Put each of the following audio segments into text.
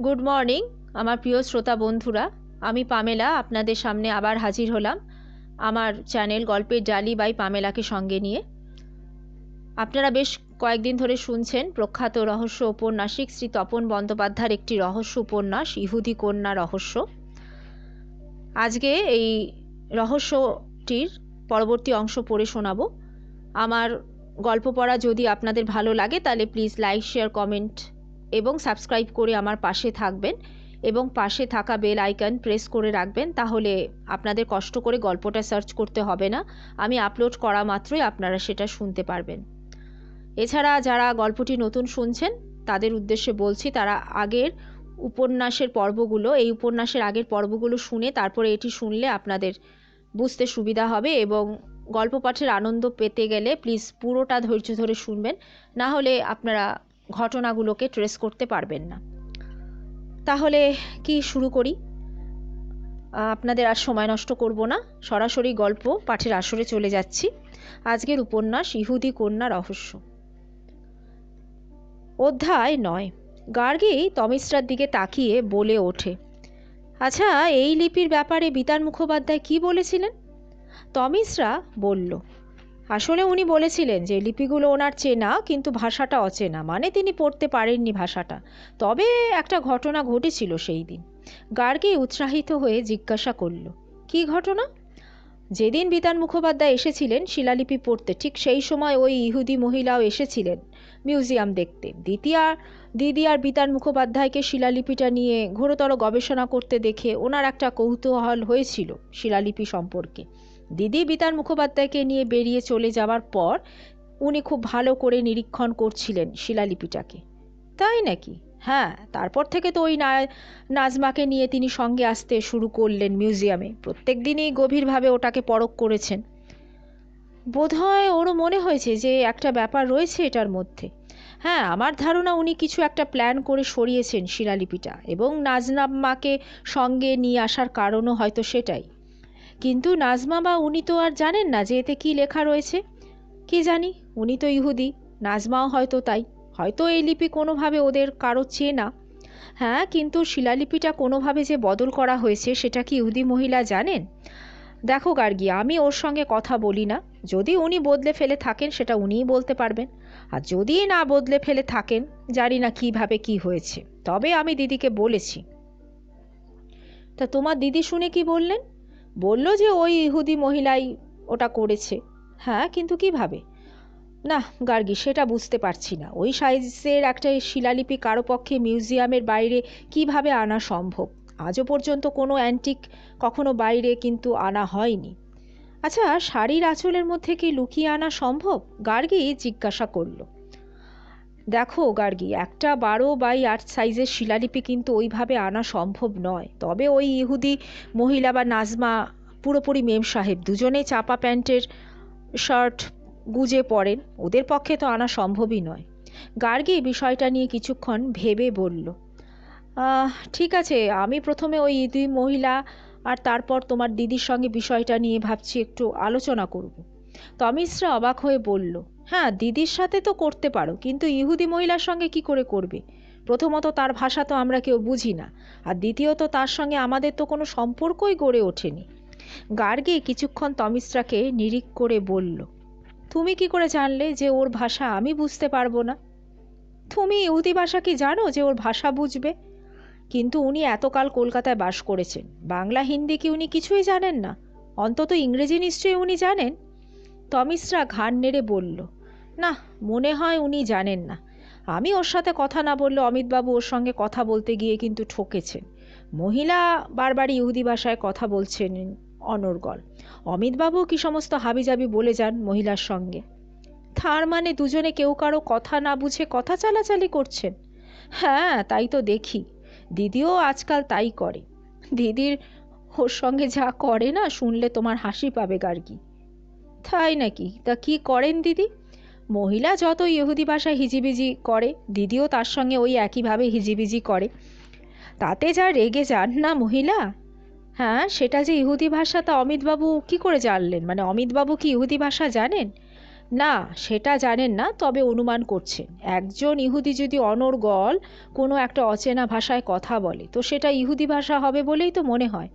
Good morning আমার প্রিয় শ্রোতা বন্ধুরা। আমি পামেলা আপনাদের সামনে আবার হাজির হলাম আমার চ্যানেল গল্পের ডালি বাই পামেলাকে সঙ্গে নিয়ে। আপনারা বেশ কয়েকদিন ধরে শুনছেন প্রখ্যাত রহস্য ঔপন্যাসিক শ্রী তপন বন্দ্যোপাধ্যায়ের একটি রহস্য উপন্যাস ইহুদি কন্যা রহস্য। আজকে এই রহস্যটির পরবর্তী অংশ পড়ে শোনাবো। আমার গল্প পড়া যদি আপনাদের ভালো লাগে তাহলে প্লিজ লাইক শেয়ার কমেন্ট এবং সাবস্ক্রাইব করে আমার পাশে থাকবেন এবং পাশে থাকা বেল আইকন প্রেস করে রাখবেন, তাহলে আপনাদের কষ্ট করে গল্পটা সার্চ করতে হবে না, আমি আপলোড করা মাত্রই আপনারা সেটা শুনতে পারবেন। এছাড়া যারা গল্পটি নতুন শুনছেন তাদের উদ্দেশ্যে বলছি, তারা আগের উপন্যাসের পর্বগুলো এই উপন্যাসের আগের পর্বগুলো শুনে তারপরে এটি শুনলে আপনাদের বুঝতে সুবিধা হবে এবং গল্প পাঠের আনন্দ পেতে গেলে প্লিজ পুরোটা ধৈর্য ধরে শুনবেন, না হলে আপনারা ঘটনাগুলোকে ট্রেস করতে পারবেন না। তাহলে কি শুরু করি? আপনাদের আর সময় নষ্ট করব না, সরাসরি গল্প পাঠের আসরে চলে যাচ্ছি। আজকের উপন্যাস ইহুদি কন্যা রহস্য, অধ্যায় 9। গার্গী তমিশ্রার দিকে তাকিয়ে বলে ওঠে, আচ্ছা, এই লিপির ব্যাপারে বিতান মুখোপাধ্যায় কি বলেছিলেন? তমিশ্রা বলল, আসলে উনি বলেছিলেন যে লিপিগুলো ওনার চেনা কিন্তু ভাষাটা অচেনা, মানে তিনি পড়তে পারেননি ভাষাটা। তবে একটা ঘটনা ঘটেছিল সেই দিন। গার্গী উৎসাহিত হয়ে জিজ্ঞাসা করল, কি ঘটনা? যেদিন বিতান মুখোপাধ্যায় এসেছিলেন শিলালিপি পড়তে, ঠিক সেই সময় ওই ইহুদি মহিলাও এসেছিলেন মিউজিয়াম দেখতে। দিদি আর বিতান মুখোপাধ্যায়কে শিলালিপিটা নিয়ে ঘোরতর গবেষণা করতে দেখে ওনার একটা কৌতূহল হয়েছিল শিলালিপি সম্পর্কে। দিদি বিতান মুখোপাধ্যায়কে নিয়ে বেরিয়ে চলে যাওয়ার পর উনি খুব ভালো করে নিরীক্ষণ করছিলেন শিলালিপিটাকে। তাই নাকি? হ্যাঁ, তারপর থেকে তো ওই নাজমাকে নিয়ে তিনি সঙ্গে আসতে শুরু করলেন মিউজিয়ামে। প্রত্যেক দিনই গভীরভাবে ওটাকে পরখ করেছেন। বোধহয় ওরও মনে হয়েছে যে একটা ব্যাপার রয়েছে এটার মধ্যে। হ্যাঁ, আমার ধারণা উনি কিছু একটা প্ল্যান করে সরিয়েছেন শিলালিপিটা এবং নাজমাকে সঙ্গে নিয়ে আসার কারণও হয়তো সেটাই। কিন্তু নাজমা বা উনি তো আর জানেন না যে এতে কী লেখা রয়েছে। কি জানি, উনি তো ইহুদি, নাজমাও হয়তো তাই। হয়তো এই লিপি কোনোভাবে ওদের কারো চেনা। হ্যাঁ, কিন্তু শিলালিপিটা কোনোভাবে যে বদল করা হয়েছে সেটা কি ইহুদি মহিলা জানেন? দেখো গার্গী, আমি ওর সঙ্গে কথা বলি না। যদি উনি বদলে ফেলে থাকেন সেটা উনিই বলতে পারবেন, আর যদি না বদলে ফেলে থাকেন জানি না কিভাবে কি হয়েছে। তবে আমি দিদিকে বলেছি। তা তোমার দিদি শুনে কি বললেন? বলল যে ওই ইহুদি মহিলাই ওটা করেছে। হ্যাঁ, কিন্তু কিভাবে? না গার্গী, সেটা বুঝতে পারছি না। ওই সাইজের একটা শিলালিপি কারো পক্ষে মিউজিয়ামের বাইরে কিভাবে আনা সম্ভব? আজও পর্যন্ত কোনো অ্যান্টিক কখনো বাইরে কিন্তু আনা হয়নি। আচ্ছা, শাড়ির আঁচলের মধ্যে কি লুকিয়ে আনা সম্ভব? গার্গী জিজ্ঞাসা করল। দেখো গার্গী, একটা 12x8 সাইজের শিলালিপি কিন্তু ওইভাবে আনা সম্ভব নয়। তবে ওই ইহুদি মহিলা বা নাজমা পুরোপুরি মেম সাহেব দুজনেই চাপা প্যান্টের শার্ট গুজে পড়েন, ওদের পক্ষে তো আনা সম্ভবই নয়। গার্গী বিষয়টা নিয়ে কিছুক্ষণ ভেবে বলল, ঠিক আছে, আমি প্রথমে ওই ইহুদি মহিলা আর তারপর তোমার দিদির সঙ্গে বিষয়টা নিয়ে ভাবছি একটু আলোচনা করব। তমিশ্রা অবাক হয়ে বলল, হ্যাঁ, দিদির সাথে তো করতে পারো, কিন্তু ইহুদি মহিলার সঙ্গে কি করে করবে? প্রথমত তার ভাষা তো আমরা কেউ বুঝি না, আর দ্বিতীয়ত তার সঙ্গে আমাদের তো কোনো সম্পর্কই গড়ে ওঠেনি। গার্গী কিছুক্ষণ তমিশ্রাকে নিরিখ করে বলল, তুমি কি করে জানলে যে ওর ভাষা আমি বুঝতে পারবো না? তুমি ইহুদি ভাষা কি জানো যে ওর ভাষা বুঝবে? কিন্তু উনি এতকাল কলকাতায় বাস করেছেন, বাংলা হিন্দি কি উনি কিছুই জানেন না? অন্তত ইংরেজি নিশ্চয়ই উনি জানেন। তমিশ্রা ঘাড় নেড়ে বলল, না, মনে হয় উনি জানেন না। আমি ওর সাথে কথা না বললে অমিতবাবু ওর সঙ্গে কথা বলতে গিয়ে কিন্তু ঠকেছেন। মহিলা বারবার ইহুদি ভাষায় কথা বলছেন অনর্গল। অমিতবাবু কি সমস্ত হাবিজাবি বলে যান মহিলার সঙ্গে। তার মানে দুজনে কেউ কারো কথা না বুঝে কথা চালাচালি করছেন? হ্যাঁ, তাই তো দেখি। দিদিও আজকাল তাই করে। দিদির ওর সঙ্গে যা করে না, শুনলে তোমার হাসি পাবে গার্গী। তাই নাকি? তা কি করেন দিদি? মহিলা যত ইহুদি ভাষায় হিজিবিজি করে, দিদিও তার সঙ্গে ওই একইভাবে হিজিবিজি করে। তাতে যা রেগে যান না মহিলা। হ্যাঁ, সেটা যে ইহুদি ভাষা তা অমিতবাবু কি করে জানলেন? মানে অমিতবাবু কি ইহুদি ভাষা জানেন? না, সেটা জানেন না, তবে অনুমান করছেন একজন ইহুদি যদি অনর্গল কোনো একটা অচেনা ভাষায় কথা বলে তো সেটা ইহুদি ভাষা হবে বলেই তো মনে হয়।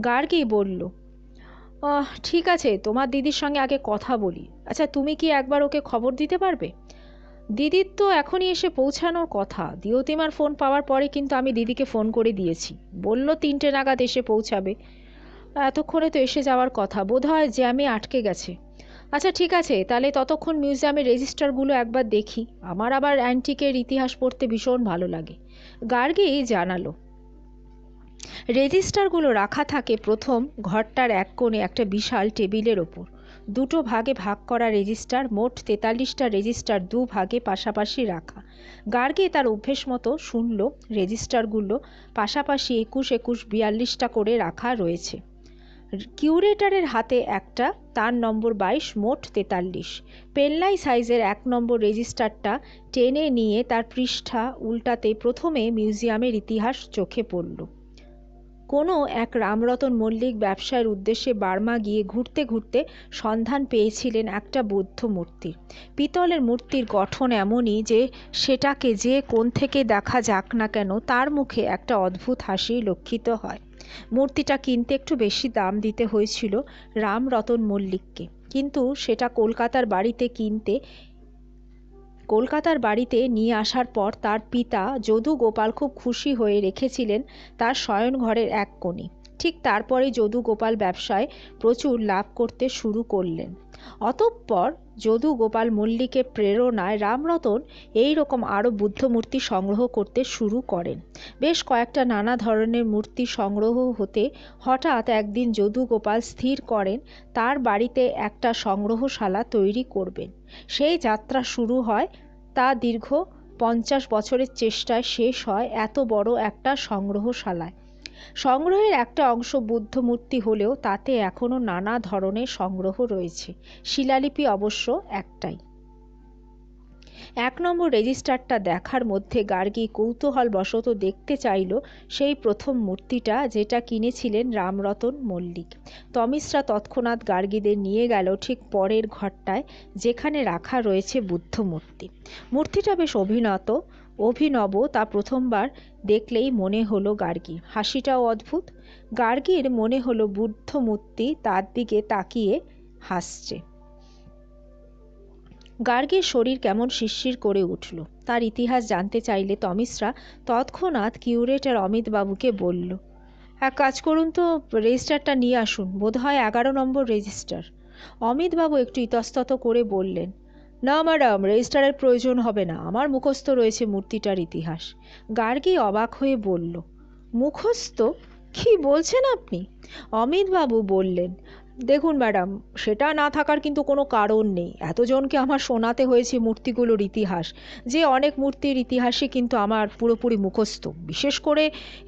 গার্গী বলল, ঠিক আছে, তোমার দিদির সঙ্গে আগে কথা বলি। আচ্ছা, তুমি কি একবার ওকে খবর দিতে পারবে? দিদির তো এখনই এসে পৌঁছানোর কথা। দিয়তিমার ফোন পাওয়ার পরে কিন্তু আমি দিদিকে ফোন করে দিয়েছি, বলল 3টে নাগাদ এসে পৌঁছাবে। এতক্ষণে তো এসে যাওয়ার কথা, বোধহয় জ্যামে আটকে গেছে। আচ্ছা ঠিক আছে, তাহলে ততক্ষণ মিউজিয়ামের রেজিস্টারগুলো একবার দেখি, আমার আবার অ্যান্টিকের ইতিহাস পড়তে ভীষণ ভালো লাগে। গার্গী জানালো। রেজিস্টারগুলো রাখা থাকে প্রথম ঘরটার এক কোণে একটা বিশাল টেবিলের ওপর। দুটো ভাগে ভাগ করা রেজিস্টার, মোট 43টা রেজিস্টার ভাগে পাশাপাশি রাখা। গার্গী তার অভ্যেস মতো শুনল রেজিস্টারগুলো পাশাপাশি 21 করে রাখা রয়েছে। কিউরেটারের হাতে একটা, তার নম্বর 22, মোট 43। পেনলাই সাইজের 1 নম্বর রেজিস্টারটা টেনে নিয়ে তার পৃষ্ঠা উল্টাতে প্রথমে মিউজিয়ামের ইতিহাস চোখে পড়ল। কোনো এক রামরতন মল্লিক ব্যবসায়ের উদ্দেশ্যে বার্মা গিয়ে ঘুরতে ঘুরতে সন্ধান পেয়েছিলেন একটা বৌদ্ধ মূর্তির। পিতলের মূর্তির গঠন এমনই যে সেটাকে যে কোণ থেকে দেখা যাক না কেন তার মুখে একটা অদ্ভুত হাসি লক্ষিত হয়। মূর্তিটা কিনতে একটু বেশি দাম দিতে হয়েছিল রামরতন মল্লিককে, কিন্তু সেটা কলকাতার বাড়িতে নিয়ে আসার পর তার পিতা যদু গোপাল খুব খুশি হয়ে রেখেছিলেন তার শয়নঘরের এক কোণে। ঠিক তারপরে যদু গোপাল ব্যবসায় প্রচুর লাভ করতে শুরু করলেন। অতঃপর যদু গোপাল মল্লিকের প্রেরণায় রামরতন এই রকম আরও বুদ্ধমূর্তি সংগ্রহ করতে শুরু করেন। বেশ কয়েকটা নানা ধরনের মূর্তি সংগ্রহ হতে হঠাৎ একদিন যদু গোপাল স্থির করেন তার বাড়িতে একটা সংগ্রহশালা তৈরি করবেন। সেই যাত্রা শুরু হয়, তা দীর্ঘ 50 বছরের চেষ্টায় শেষ হয় এত বড় একটা সংগ্রহশালায়। সংগ্রহের একটা অংশ বুদ্ধ মূর্তি হলেও তাতে এখনও নানা ধরনের সংগ্রহ রয়েছে। শিলালিপি অবশ্য একটাই। 1 নম্বর রেজিস্টারটা দেখার মধ্যে গার্গী কৌতূহলবশত দেখতে চাইল সেই প্রথম মূর্তিটা যেটা কিনেছিলেন রামরতন মল্লিক। তমিশরা তৎক্ষণাৎ গার্গীদের নিয়ে গেল ঠিক পরের ঘরটায়, যেখানে রাখা রয়েছে বুদ্ধ মূর্তি। মূর্তিটা বেশ অভিনব তা প্রথমবার দেখলেই মনে হলো গার্গী। হাসিটাও অদ্ভুত। গার্গীর মনে হলো বুদ্ধ মূর্তি তার দিকে তাকিয়ে হাসছে। গার্গীর শরীর কেমন শিরশির করে উঠল। তার ইতিহাস জানতে চাইলে তমিশরা তৎক্ষণাৎ কিউরেটর অমিতবাবুকে বলল, এক কাজ করুন তো, রেজিস্টারটা নিয়ে আসুন, বোধহয় 11 নম্বর রেজিস্টার। অমিতবাবু একটু ইতস্তত করে বললেন, না ম্যাডাম, রেজিস্টারের প্রয়োজন হবে না, আমার মুখস্থ রয়েছে মূর্তিটার ইতিহাস। গার্গী অবাক হয়ে বলল, মুখস্থ? কি বলছেন আপনি? অমিতবাবু বললেন, দেখুন ম্যাডাম, সেটা না থাকার কিন্তু কোনো কারণ নেই। এতজনকে আমার শোনাতে হয়েছে মূর্তিগুলোর ইতিহাস, যে অনেক মূর্তির ইতিহাসই কিন্তু আমার পুরোপুরি মুখস্থ। বিশেষ করে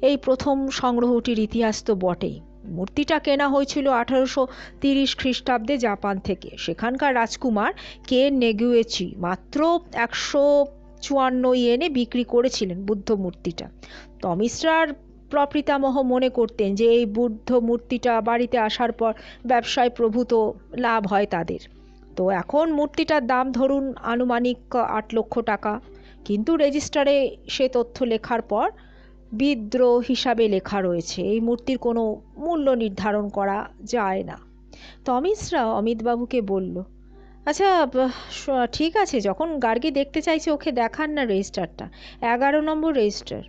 এই প্রথম সংগ্রহটির ইতিহাস তো বটেই। মূর্তিটা কেনা হয়েছিল 1830 খ্রিস্টাব্দে জাপান থেকে। সেখানকার রাজকুমার কে নেগুয়েচি মাত্র 154 ইয়েনে বিক্রি করেছিলেন বুদ্ধ মূর্তিটা। তমিশ্রার প্রপিতামহ মনে করতেন যে এই বুদ্ধ মূর্তিটা বাড়িতে আসার পর ব্যবসায় প্রভূত লাভ হয় তাদের। তো এখন মূর্তিটার দাম ধরুন আনুমানিক 8 লক্ষ টাকা, কিন্তু রেজিস্টারে সে তথ্য লেখার পর বিদ্রোহ হিসাবে লেখা রয়েছে। এই মূর্তির কোনো মূল্য নির্ধারণ করা যায় না। তমিশরা অমিতবাবুকে বলল, আচ্ছা ঠিক আছে, যখন গার্গী দেখতে চাইছে ওকে দেখান না রেজিস্টারটা, 11 নম্বর রেজিস্টার।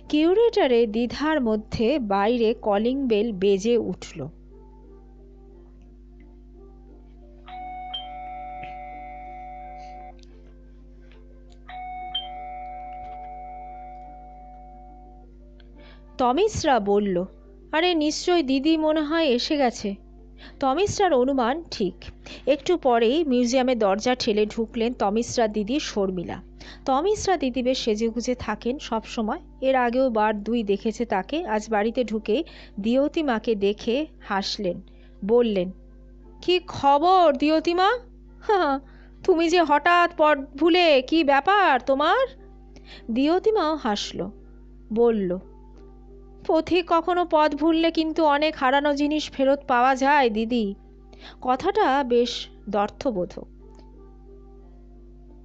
কিউরেটারে দ্বিধার মধ্যে বাইরে কলিং বেল বেজে উঠল। তমিশরা বলল, আরে নিশ্চয় দিদি মনে হয় এসে গেছে। তমিশরার অনুমান ঠিক। একটু পরেই মিউজিয়ামের দরজা ঠেলে ঢুকলেন তমিশরার দিদি শর্মিলা। তমিশরা দিদি বেশ সেজেগুজে থাকেন সব সময়, এর আগেও বার 2 দেখেছে তাকে। আজ বাড়িতে ঢুকে দিয়তিমাকে দেখে হাসলেন, বললেন, কি খবর দিয়তিমা? হ্যাঁ, তুমি যে হঠাৎ পথ ভুলে, কি ব্যাপার তোমার? দিয়তিমাও হাসল, বলল, পথিক কখনো পথ ভুললে কিন্তু অনেক হারানো জিনিস ফেরত পাওয়া যায় দিদি। কথাটা বেশ দ্ব্যর্থবোধক।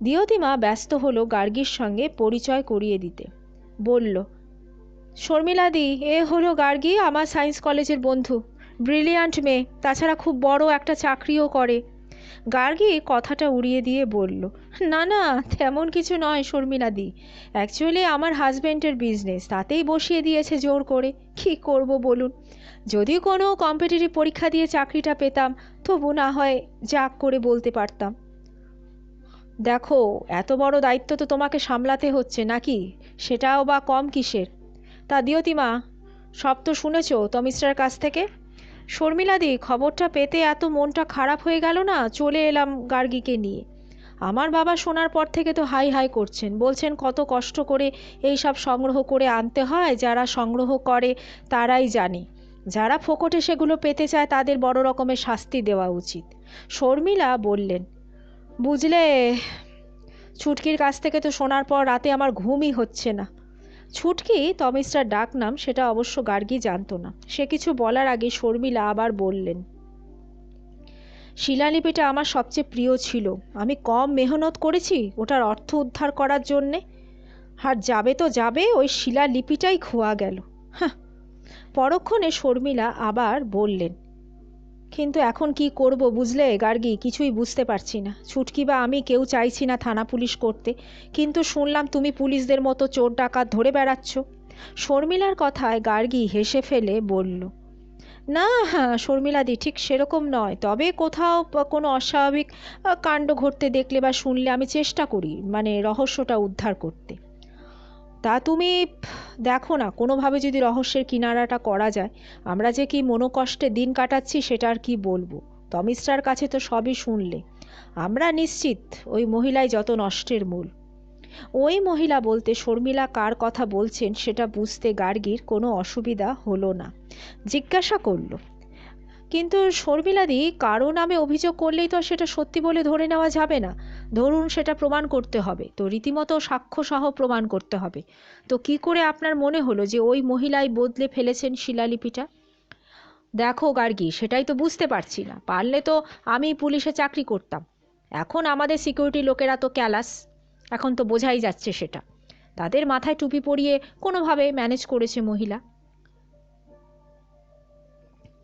দিয়তিমা ব্যস্ত হলো গার্গীর সঙ্গে পরিচয় করিয়ে দিতে। বলল, শর্মিলাদি, এ হলো গার্গী, আমার সায়েন্স কলেজের বন্ধু। ব্রিলিয়ান্ট মেয়ে, তাছাড়া খুব বড় একটা চাকরিও করে। গার্গী কথাটা উড়িয়ে দিয়ে বলল, না না, তেমন কিছু নয় শর্মিলাদি। অ্যাকচুয়ালি আমার হাজব্যান্ডের বিজনেস, তাতেই বসিয়ে দিয়েছে জোর করে। কি করব বলুন? যদি কোনো কম্পিটিটিভ পরীক্ষা দিয়ে চাকরিটা পেতাম তবু না হয় যাক করে বলতে পারতাম। দেখো, এত বড় দায়িত্ব তো তোমাকে সামলাতে হচ্ছে নাকি, সেটাও বা কম কিসের। তা দিয়তিমা, সব তো শুনেছ তমিশ্রার কাছ থেকে? শর্মিলাদি, খবরটা পেতে এত মনটা খারাপ হয়ে গেল না, চলে এলাম গার্গীকে নিয়ে। আমার বাবা শোনার পর থেকে তো হাই হাই করছেন, বলছেন কত কষ্ট করে এই সব সংগ্রহ করে আনতে হয়, যারা সংগ্রহ করে তারাই জানে, যারা ফোকটে সেগুলো পেতে চায় তাদের বড় রকমের শাস্তি দেওয়া উচিত। শর্মিলা বললেন, বুঝলে, ছুটকির কাছ থেকে তো শোনার পর রাতে আমার ঘুমই হচ্ছে না। ছুটকি তমিশ্রার ডাক নাম, সেটা অবশ্য গার্গী জানতো না। সে কিছু বলার আগে শর্মিলা আবার বললেন, শিলালিপিটা আমার সবচেয়ে প্রিয় ছিল। আমি কম মেহনত করেছি ওটার অর্থ উদ্ধার করার জন্যে, আর যাবে তো যাবে, ওই শিলালিপিটাই খোয়া গেল। হ্যাঁ। পরক্ষণে শর্মিলা আবার বললেন, কিন্তু এখন কি করব বুঝলে গার্গী, কিছুই বুঝতে পারছি না। ছুটকি বা আমি কেউ চাইছি না থানা পুলিশ করতে, কিন্তু শুনলাম তুমি পুলিশদের মতো চোর ডাকাত ধরে বেড়াচ্ছ। শর্মিলার কথায় গার্গী হেসে ফেলে বলল, না হ্যাঁ শর্মিলাদি, ঠিক সেরকম নয়, তবে কোথাও কোনো অস্বাভাবিক কাণ্ড ঘটতে দেখলে বা শুনলে আমি চেষ্টা করি রহস্যটা উদ্ধার করতে। তা তুমি দেখো না, কোনোভাবে যদি রহস্যের কিনারাটা করা যায়। আমরা যে কি মনোকষ্টে দিন কাটাচ্ছি সেটা আর কি বলবো। তমিশ্রার কাছে তো সবই শুনলে। আমরা নিশ্চিত ওই মহিলাই যত নষ্টের মূল। ওই মহিলা বলতে শর্মিলা কার কথা বলছেন সেটা বুঝতে গার্গীর কোনো অসুবিধা হলো না। জিজ্ঞাসা করল, কিন্তু শর্মিলাদি, কারো নামে অভিযোগ করলেই তো সেটা সত্যি বলে ধরে নেওয়া যাবে না। ধরুন সেটা প্রমাণ করতে হবে, তো রীতিমতো সাক্ষ্য সহ প্রমাণ করতে হবে। তো কি করে আপনার মনে হলো যে ওই মহিলাই বদলে ফেলেছেন শিলালিপিটা? দেখো গার্গী, সেটাই তো বুঝতে পারছি না। পারলে তো আমি পুলিশে চাকরি করতাম। এখন আমাদের সিকিউরিটি লোকেরা তো ক্যালাস, এখন তো বোঝাই যাচ্ছে সেটা। তাদের মাথায় টুপি পরিয়ে কোনোভাবে ম্যানেজ করেছে মহিলা।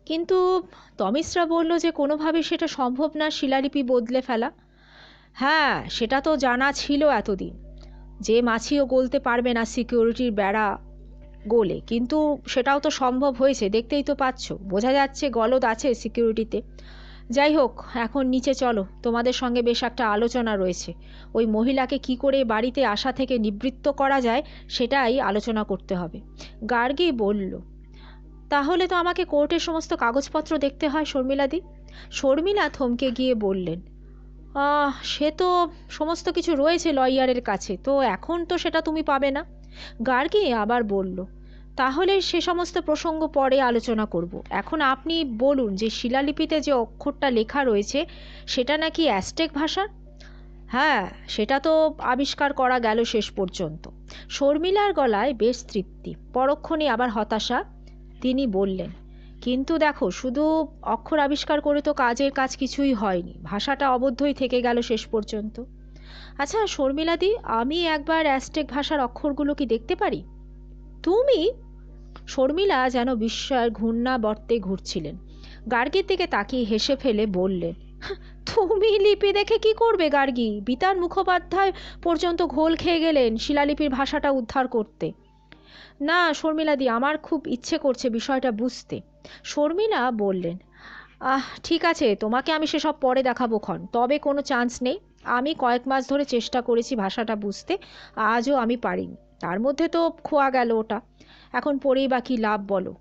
কিন্তু তমিশ্রা বলল যে কোনোভাবে সেটা সম্ভব না শিলালিপি বদলে ফেলা। হ্যাঁ, সেটা তো জানা ছিল এতদিন, যে মাছিও গলতে পারবে না সিকিউরিটির বেড়া গোলে, কিন্তু সেটাও তো সম্ভব হয়েছে, দেখতেই তো পাচ্ছ, বোঝা যাচ্ছে গলদ আছে সিকিউরিটিতে। যাই হোক, এখন নিচে চলো, তোমাদের সঙ্গে বেশ একটা আলোচনা রয়েছে। ওই মহিলাকে কি করে বাড়িতে আসা থেকে নিবৃত্ত করা যায় সেটাই আলোচনা করতে হবে। গার্গী বলল, তাহলে তো আমাকে কোর্টের সমস্ত কাগজপত্র দেখতে হয় শর্মিলাদি। শর্মিলা থমকে গিয়ে বললেন, সে তো সমস্ত কিছু রয়েছে লয়ারের কাছে, তো এখন তো সেটা তুমি পাবে না। গার্গী আবার বলল, তাহলে সে সমস্ত প্রসঙ্গ পরে আলোচনা করব। এখন আপনি বলুন যে শিলালিপিতে যে অক্ষরটা লেখা রয়েছে সেটা নাকি অ্যাজটেক ভাষার? হ্যাঁ, সেটা তো আবিষ্কার করা গেল শেষ পর্যন্ত। শর্মিলার গলায় বেশ তৃপ্তি, পরক্ষণে আবার হতাশা। তিনি বললেন, কিন্তু দেখো, শুধু অক্ষর আবিষ্কার করে তো কাজের কাজ কিছুই হয়নি, ভাষাটা অবদ্ধই থেকে গেল শেষ পর্যন্ত। আচ্ছা শর্মিলাদি, আমি একবার অ্যাজটেক ভাষার অক্ষরগুলো কি দেখতে পারি? তুমি? শর্মিলা যেন বিস্ময়ের ঘূর্ণাবর্তে ঘুরছিলেন। গার্গীর দিকে তাকিয়ে হেসে ফেলে বললেন, তুমি লিপি দেখে কি করবে গার্গী? বিতান মুখোপাধ্যায় পর্যন্ত ঘোল খেয়ে গেলেন শিলালিপির ভাষাটা উদ্ধার করতে। না শর্মিলাদি, আমার খুব ইচ্ছে করছে বিষয়টা বুঝতে। শর্মিলা বললেন, ঠিক আছে, তোমাকে আমি সেসব পরে দেখাবো ক্ষণ, তবে কোনো চান্স নেই। আমি কয়েক মাস ধরে চেষ্টা করেছি ভাষাটা বুঝতে, আজও আমি পারিনি। তার মধ্যে তো খোয়া গেল ওটা, এখন পড়েই বা কী লাভ বলো?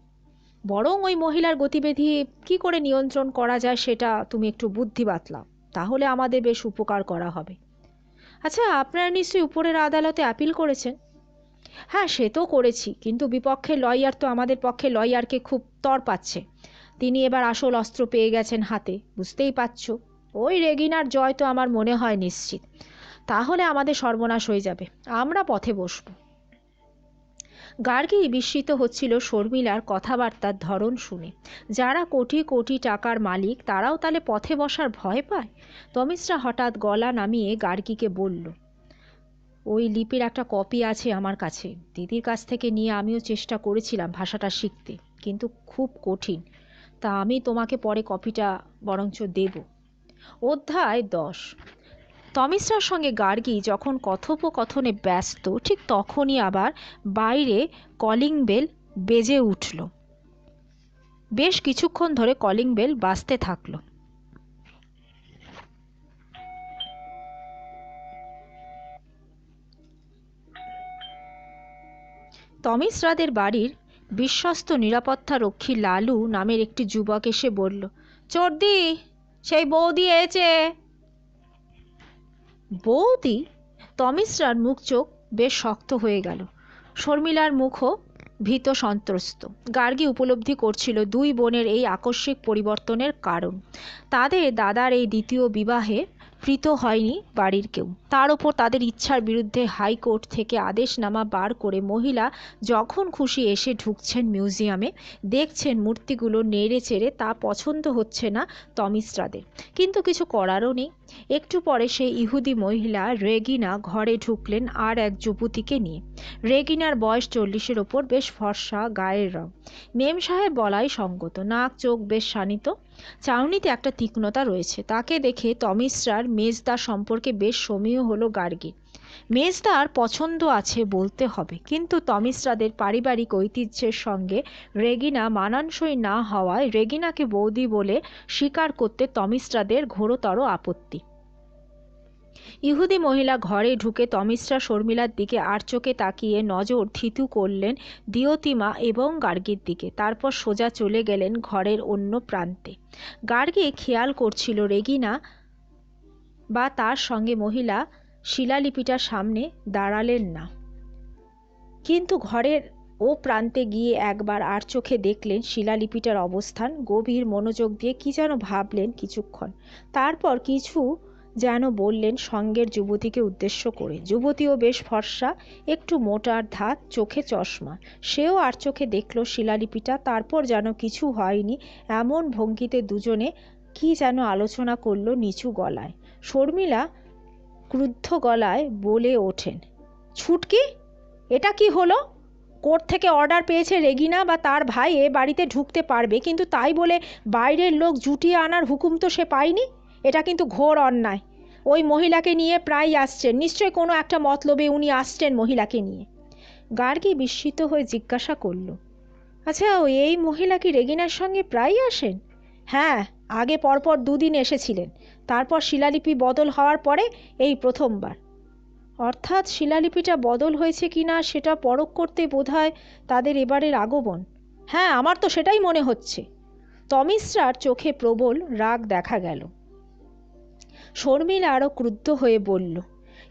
বরং ওই মহিলার গতিবিধি কি করে নিয়ন্ত্রণ করা যায় সেটা তুমি একটু বুদ্ধি বাতলাও, তাহলে আমাদের বেশ উপকার করা হবে। আচ্ছা, আপনারা নিশ্চয়ই উপরের আদালতে আপিল করেছেন? হ্যাঁ, সে তো করেছি, কিন্তু বিপক্ষের লয়ার তো আমাদের পক্ষে লয়ারকে খুব তর পাচ্ছে। তিনি এবার আসল অস্ত্র পেয়ে গেছেন হাতে, বুঝতেই পারছো। ওই রেগিনার জয় তো আমার মনে হয় নিশ্চিত। তাহলে আমাদের সর্বনাশ হয়ে যাবে, আমরা পথে বসবো। গার্গী বিস্মিত হচ্ছিল শর্মিলার কথাবার্তার ধরন শুনে। যারা কোটি কোটি টাকার মালিক তারাও তাহলে পথে বসার ভয় পায়? তমিশ্রা হঠাৎ গলা নামিয়ে গার্গীকে বলল, ওই লিপির একটা কপি আছে আমার কাছে, দিদির কাছ থেকে নিয়ে আমিও চেষ্টা করেছিলাম ভাষাটা শিখতে, কিন্তু খুব কঠিন। তা আমি তোমাকে পরে কপিটা বরঞ্চ দেব। অধ্যায় 10। তমিশ্রার সঙ্গে গার্গী যখন কথোপকথনে ব্যস্ত, ঠিক তখনই আবার বাইরে কলিং বেল বেজে উঠল। বেশ কিছুক্ষণ ধরে কলিং বেল বাজতে থাকলো। তমিশ্রাদের বাড়ির বিশ্বস্ত নিরাপত্তারক্ষী লালু নামের একটি যুবক এসে বলল, চোরদি, সেই বৌদি এসেছে। বৌদি? তমিশ্রার মুখ চোখ বেশ শক্ত হয়ে গেল। শর্মিলার মুখও ভীত সন্ত্রস্ত। গার্গী উপলব্ধি করছিল দুই বোনের এই আকস্মিক পরিবর্তনের কারণ। তাদের দাদার এই দ্বিতীয় বিবাহে প্রীত হয়নি বাড়ির কেউ। তার ওপর তাদের ইচ্ছার বিরুদ্ধে হাইকোর্ট থেকে আদেশনামা বার করে মহিলা যখন খুশি এসে ঢুকছেন মিউজিয়ামে, দেখছেন মূর্তিগুলো নেড়ে চেড়ে, তা পছন্দ হচ্ছে না তমিশ্রাদের। কিন্তু কিছু করারও নেই। একটু পরে সেই ইহুদি মহিলা রেগিনা ঘরে ঢুকলেন আর এক যুবতীকে নিয়ে। রেগিনার বয়স 40-এর ওপর, বেশ ফর্সা, গায়ের রং। মেম সাহেব বলাই সঙ্গত। নাক চোখ বেশ শানিত, চাউনিতে একটা তীক্ষ্ণতা রয়েছে। তাকে দেখে তমিশ্রার মেজদা সম্পর্কে বেশ সমীহ হলো গার্গী। মেজদার পছন্দ আছে বলতে হবে, কিন্তু তমিশ্রাদের পারিবারিক ঐতিহ্যের সঙ্গে রেগিনা মানানসই না হওয়ায় রেগিনাকে বৌদি বলে স্বীকার করতে তমিশ্রাদের ঘোরতর আপত্তি। ইহুদি মহিলা ঘরে ঢুকে তমিশ্রা শর্মিলার দিকে আর চোখে তাকিয়ে নজর থিতু করলেন দিয়তিমা এবং গার্গীর দিকে। তারপর সোজা চলে গেলেন ঘরের অন্য প্রান্তে। গার্গী খেয়াল করছিল রেগিনা বা তার সঙ্গে মহিলা শিলালিপিটার সামনে দাঁড়ালেন না, কিন্তু ঘরের ও প্রান্তে গিয়ে একবার আর চোখে দেখলেন শিলালিপিটার অবস্থান। গভীর মনোযোগ দিয়ে কি যেন ভাবলেন কিছুক্ষণ, তারপর কিছু যেন বললেন সঙ্গের যুবতীকে উদ্দেশ্য করে। যুবতীও বেশ ফর্সা, একটু মোটার ধাত, চোখে চশমা। সেও আর চোখে দেখল শিলালিপিটা। তারপর যেন কিছু হয়নি এমন ভঙ্গিতে দুজনে কি যেন আলোচনা করলো নিচু গলায়। শর্মিলা ক্রুদ্ধ গলায় বলে ওঠেন, ছুটকি, এটা কি হলো? কোর্ট থেকে অর্ডার পেয়েছে রেগিনা বা তার ভাই এ বাড়িতে ঢুকতে পারবে, কিন্তু তাই বলে বাইরের লোক জুটিয়ে আনার হুকুম তো সে পায়নি। এটা কিন্তু ঘোর অন্যায়। ওই মহিলাকে নিয়ে প্রায় আসছেন, নিশ্চয় কোনো একটা মতলবে উনি আসছেন মহিলাকে নিয়ে। গার্গী বিস্মিত হয়ে জিজ্ঞাসা করল, আচ্ছা, এই মহিলা কি রেগিনার সঙ্গে প্রায়ই আসেন? হ্যাঁ, আগে পরপর 2 দিন এসেছিলেন, তারপর শিলালিপি বদল হওয়ার পরে এই প্রথমবার। অর্থাৎ শিলালিপিটা বদল হয়েছে কিনা সেটা পরখ করতে বোধহয় তাদের এবারের আগমন। হ্যাঁ, আমার তো সেটাই মনে হচ্ছে। তমিশ্রার চোখে প্রবল রাগ দেখা গেল। শর্মিলা আরও ক্রুদ্ধ হয়ে বলল,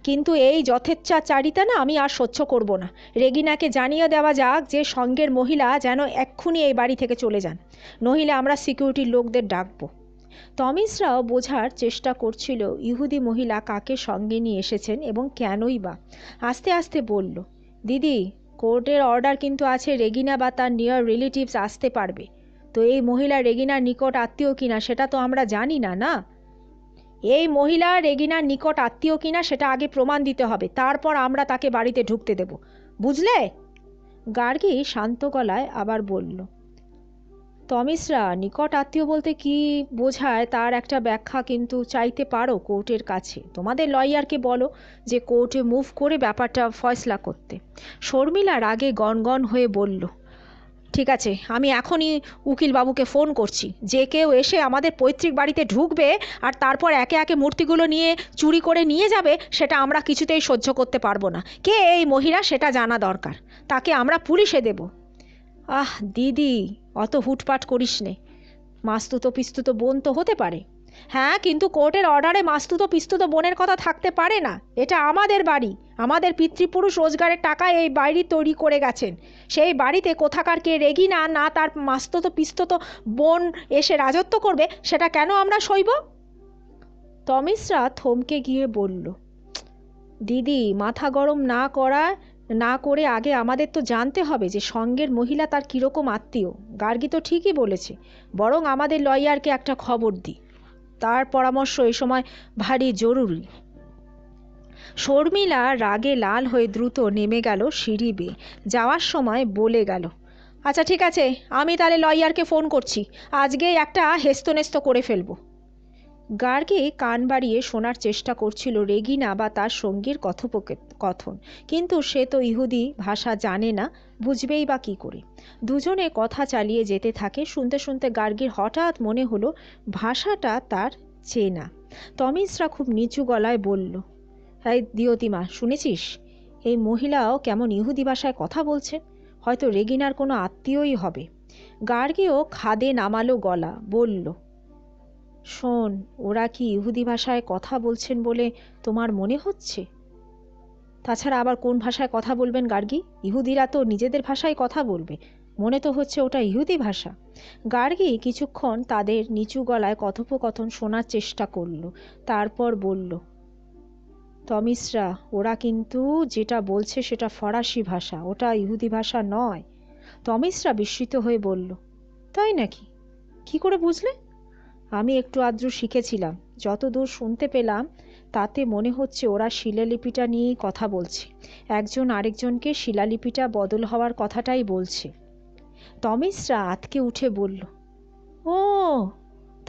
কিন্তু এই যথেচ্ছাচারিতা না আমি আর সহ্য করব না। রেগিনাকে জানিয়ে দেওয়া যাক যে সঙ্গের মহিলা যেন এক্ষুনি এই বাড়ি থেকে চলে যান, নহিলে আমরা সিকিউরিটির লোকদের ডাকবো। তমিশ্রাও বোঝার চেষ্টা করছিল ইহুদি মহিলা কাকে সঙ্গে নিয়ে এসেছেন এবং কেনই বা। আস্তে আস্তে বলল, দিদি, কোর্টের অর্ডার কিন্তু আছে রেগিনা বা তার নিয়ার রিলেটিভস আসতে পারবে। তো এই মহিলা রেগিনার নিকট আত্মীয় কিনা সেটা তো আমরা জানি না, না? এই মহিলা রেগিনার নিকট আত্মীয় কিনা সেটা আগে প্রমাণ দিতে হবে, তারপর আমরা তাকে বাড়িতে ঢুকতে দেব, বুঝলে? গার্গী শান্ত গলায় আবার বলল, তমিশ্রা, নিকট আত্মীয় বলতে কি বোঝায় তার একটা ব্যাখ্যা কিন্তু চাইতে পারো কোর্টের কাছে। তোমাদের লয়ারকে বলো যে কোর্টে মুভ করে ব্যাপারটা ফয়সলা করতে। শর্মিলা রাগে গনগন হয়ে বলল, ঠিক আছে, আমি এখনই উকিলবাবুকে ফোন করছি। যে কেউ এসে আমাদের পৈতৃক বাড়িতে ঢুকবে আর তারপর একে একে মূর্তিগুলো নিয়ে চুরি করে নিয়ে যাবে, সেটা আমরা কিছুতেই সহ্য করতে পারবো না। কে এই মহিলা সেটা জানা দরকার, তাকে আমরা পুলিশে দেব। আহ দিদি, অত হুটপাট করিস নে, মাস্তুতো পিস্তুতো বোন তো হতে পারে। হ্যাঁ, কিন্তু কোর্টের অর্ডারে মাস্তুতো পিস্তুতো বোনের কথা থাকতে পারে না। এটা আমাদের বাড়ি, আমাদের পিতৃপুরুষ রোজগারের টাকায় এই বাড়ি তৈরি করে গেছেন। সেই বাড়িতে কোথাকার কে রেগিনা না তার মাস্তুতো পিস্তুতো বোন এসে রাজত্ব করবে, সেটা কেন আমরা সইব? তমিশ্রা থমকে গিয়ে বলল, দিদি, মাথা গরম না করা না করে আগে আমাদের তো জানতে হবে যে সঙ্গের মহিলা তার কীরকম আত্মীয়। গার্গী তো ঠিকই বলেছে, বরং আমাদের লয়ারকে একটা খবর দিই, তার পরামর্শ এই সময় ভারী জরুরি। শর্মিলা রাগে লাল হয়ে দ্রুত নেমে গেল সিঁড়ি বেয়ে। যাওয়ার সময় বলে গেল, আচ্ছা ঠিক আছে, আমি তাহলে লয়ারকে ফোন করছি, আজকেই একটা হেস্তনেস্ত করে ফেলবো। গার্গী কান বাড়িয়ে শোনার চেষ্টা করছিল রেগিনা বা তার সঙ্গীর কথোপকথন, কিন্তু সে তো ইহুদি ভাষা জানে না, বুঝবেই বা কী করে। দুজনে কথা চালিয়ে যেতে থাকে। শুনতে শুনতে গার্গীর হঠাৎ মনে হলো ভাষাটা তার চেনা। তমিজরা খুব নিচু গলায় বলল, হ্যাঁ দিয়তিমা, শুনেছিস এই মহিলাও কেমন ইহুদি ভাষায় কথা বলছে? হয়তো রেগিনার কোনো আত্মীয়ই হবে। গার্গীও খাদে নামালো গলা, বলল, শোন, ওরা কি ইহুদি ভাষায় কথা বলছেন বলে তোমার মনে হচ্ছে? তাছাড়া আবার কোন ভাষায় কথা বলবেন গার্গী? ইহুদিরা তো নিজেদের ভাষায় কথা বলবে, মনে তো হচ্ছে ওটা ইহুদি ভাষা। গার্গী কিছুক্ষণ তাদের নিচু গলায় কথোপকথন শোনার চেষ্টা করল, তারপর বলল, তমিসরা, ওরা কিন্তু যেটা বলছে সেটা ফরাসি ভাষা, ওটা ইহুদি ভাষা নয়। তমিসরা বিস্মিত হয়ে বলল, তাই নাকি? কি করে বুঝলে? আমি একটু আধটু শিখেছিলাম, যতদূর শুনতে পেলাম তাতে মনে হচ্ছে ওরা শিলালিপিটা নিয়েই কথা বলছে, একজন আরেকজনকে শিলালিপিটা বদল হওয়ার কথাটাই বলছে। তমিসরা আঁতকে উঠে বলল, ও,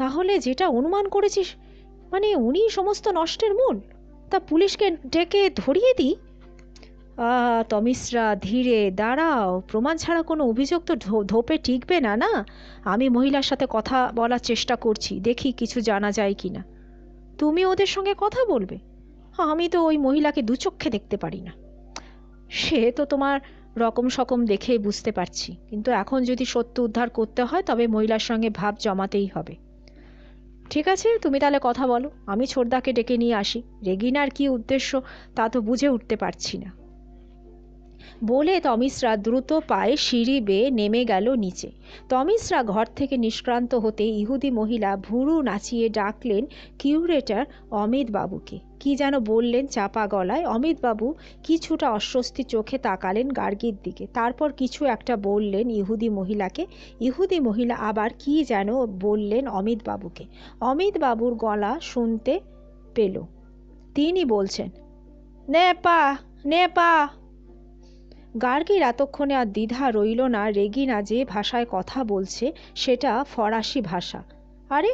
তাহলে যেটা অনুমান করেছিস, মানে উনি সমস্ত নষ্টের মূল? তা পুলিশকে ডেকে ধরিয়ে দিই? তমিসরা, ধীরে দাঁড়াও, প্রমাণ ছাড়া কোনো অভিযোগ তো ধোপে টিকবে না। না, আমি মহিলার সাথে কথা বলার চেষ্টা করছি, দেখি কিছু জানা যায় কি না। তুমি ওদের সঙ্গে কথা বলবে? আমি তো ওই মহিলাকে দু চক্ষে দেখতে পারি না। সে তো তোমার রকম সকম দেখেই বুঝতে পারছি, কিন্তু এখন যদি সত্য উদ্ধার করতে হয় তবে মহিলার সঙ্গে ভাব জমাতেই হবে। ঠিক আছে, তুমি তাহলে কথা বলো, আমি ছোটদাকে ডেকে নিয়ে আসি। রেগিনার কি উদ্দেশ্য তা তো বুঝে উঠতে পারছি না। বলে তমিসরা দ্রুত পায়ে সিঁড়ি বেয়ে নেমে গেল নিচে। তমিসরা ঘর থেকে নিষ্ক্রান্ত হতে ইহুদি মহিলা ভুরু নাচিয়ে ডাকলেন কিউরেটর অমিত বাবুকে। কি যেন বললেন চাপা গলায়। অমিতবাবু কিছুটা অস্বস্তি চোখে তাকালেন গার্গীর দিকে, তারপর কিছু একটা বললেন ইহুদি মহিলাকে। ইহুদি মহিলা আবার কি যেন বললেন অমিতবাবুকে। অমিতবাবুর গলা শুনতে পেল, তিনি বলছেন, নে পা, নে পা। গার্গীর এতক্ষণে আর দ্বিধা রইল না, রেগিনা যে ভাষায় কথা বলছে সেটা ফরাসি ভাষা। আরে,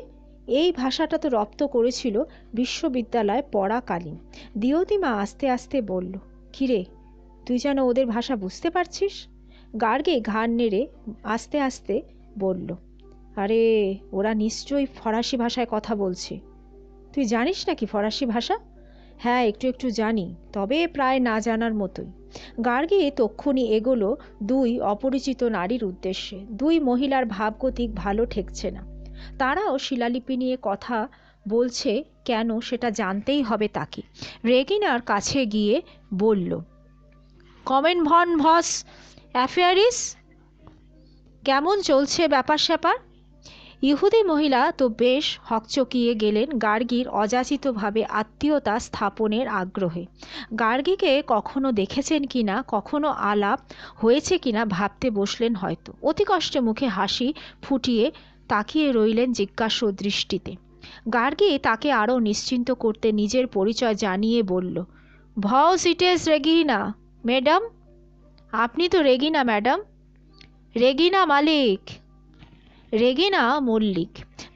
এই ভাষাটা তো রপ্ত করেছিল বিশ্ববিদ্যালয়ে পড়াকালীন। দিয়তিমা আস্তে আস্তে বলল, কিরে, তুই যেন ওদের ভাষা বুঝতে পারছিস? গার্গী ঘাড় নেড়ে আস্তে আস্তে বলল, আরে, ওরা নিশ্চয়ই ফরাসি ভাষায় কথা বলছে। তুই জানিস নাকি ফরাসি ভাষা? হ্যাঁ, একটু একটু জানি, তবে প্রায় না জানার মতোই। গার্গী তক্ষুনি এগোলো দুই অপরিচিত নারীর উদ্দেশ্যে। দুই মহিলার ভাবগতিক ভালো ঠেকছে না, তারাও শিলালিপি নিয়ে কথা বলছে কেন সেটা জানতেই হবে তাকে। রেগিনার কাছে গিয়ে বলল, কমেন ভন ভস অ্যাফেয়ারিস, কেমন চলছে ব্যাপার স্যাপার? ইহুদি মহিলা তো বেশ হকচকিয়ে গেলেন গার্গীর অযাচিতভাবে আত্মীয়তা স্থাপনের আগ্রহে। গার্গীকে কখনো দেখেছেন কিনা, কখনো আলাপ হয়েছে কিনা ভাবতে বসলেন হয়তো। অতি কষ্টে মুখে হাসি ফুটিয়ে তাকিয়ে রইলেন জিজ্ঞাসু দৃষ্টিতে। গার্গী তাকে আরও নিশ্চিন্ত করতে নিজের পরিচয় জানিয়ে বলল, ভস ইটেস রেগিনা ম্যাডাম। আপনি তো রেগিনা ম্যাডাম? রেগিনা মালিক, রেগিনা মল্লিক।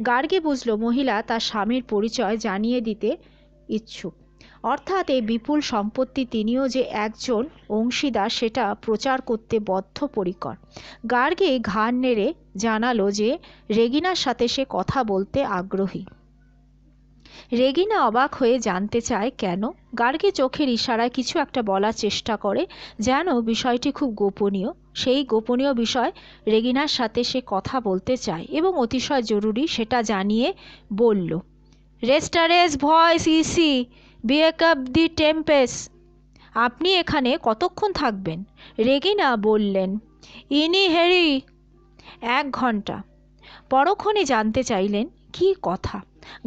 গার্গী বুঝল মহিলা তার স্বামীর পরিচয় জানিয়ে দিতে ইচ্ছুক, অর্থাৎ এই বিপুল সম্পত্তি তিনিও যে একজন অংশীদার সেটা প্রচার করতে বদ্ধপরিকর। গার্গী ঘাড় নেড়ে জানালো যে রেগিনার সাথে সে কথা বলতে আগ্রহী। রেগিনা অবাক হয়ে জানতে চায় কেন। গার্গী চোখের ইশারায় কিছু একটা বলার চেষ্টা করে, যেন বিষয়টি খুব গোপনীয়। সেই গোপনীয় বিষয় রেগিনার সাথে সে কথা বলতে চায় এবং অতিশয় জরুরি সেটা জানিয়ে বলল, রেস্টারেস ভয়েস ইসি বিয়েক আপ দি টেম্পেস। আপনি এখানে কতক্ষণ থাকবেন? রেগিনা বললেন, ইনি হেরি 1 ঘন্টা। পরক্ষণে জানতে চাইলেন কি কথা!